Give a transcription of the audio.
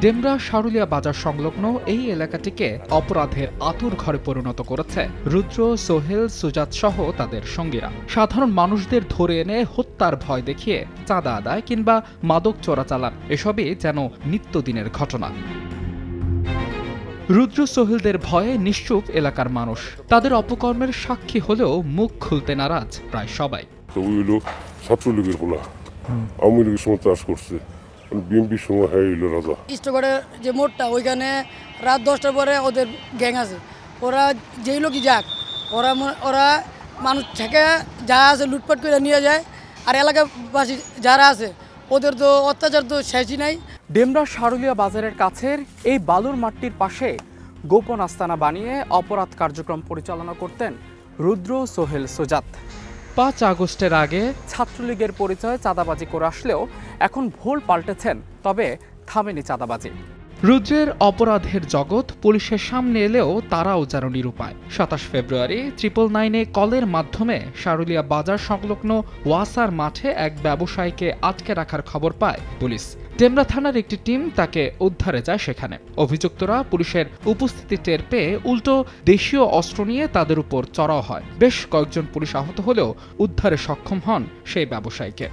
ডেমরা সারুলিয়া বাজার সংলগ্ন এই এলাকাটিকে অপরাধের আতুর ঘরে পরিণত করেছে রুদ্র, সোহেল, সুজাত সহ তাদের সঙ্গীরা। সাধারণ মানুষদের ধরে এনে হত্যার ভয় দেখিয়ে চাঁদা আদায় কিংবা মাদক চোরাচালান এসবই যেন নিত্যদিনের ঘটনা। রুদ্র, সোহেলদের ভয়ে নিশ্চুপ এলাকার মানুষ। তাদের অপকর্মের সাক্ষী হলেও মুখ খুলতে নারাজ প্রায় সবাই। ছাত্রলীগের বলা আওয়ামী লীগের সময় চাষ করছে, বিএনপির সময় হয়ে এলো রাজা। ইষ্টগড়ের যে মোড়টা ওইখানে রাত 10টার পরে ওদের গ্যাং আছে। ওরা যেই লোকই যাক ওরা মানুষ থেকে যা আছে লুটপাট করে নিয়ে যায়। আর এলাকাবাসী যারা আছে ওদের তো অত্যাচার তো শেষই নাই। ডেমরা সারুলিয়া বাজারের কাছের এই বালুর মাঠটির পাশে গোপন আস্তানা বানিয়ে অপরাধ কার্যক্রম পরিচালনা করতেন রুদ্র, সোহেল, সুজাত। 5 আগস্টের আগে ছাত্রলীগের পরিচয়ে চাঁদাবাজি করে আসলেও এখন ভুল পাল্টেছেন, তবে থামেনি চাঁদাবাজি। রুদ্রের অপরাধের জগৎ পুলিশের সামনে এলেও তারাও যেন নিরুপায়। 27 ফেব্রুয়ারি 999-এ কলের মাধ্যমে সারুলিয়া বাজার সংলগ্ন ওয়াসার মাঠে এক ব্যবসায়ীকে আটকে রাখার খবর পায় পুলিশ। ডেমরা থানার একটি টিম তাকে উদ্ধারে যায় সেখানে। অভিযুক্তরা পুলিশের উপস্থিতি টের পেয়ে উল্টো দেশীয় অস্ত্র নিয়ে তাদের উপর চড়াও হয়। বেশ কয়েকজন পুলিশ আহত হলেও উদ্ধারে সক্ষম হন সেই ব্যবসায়ীকে।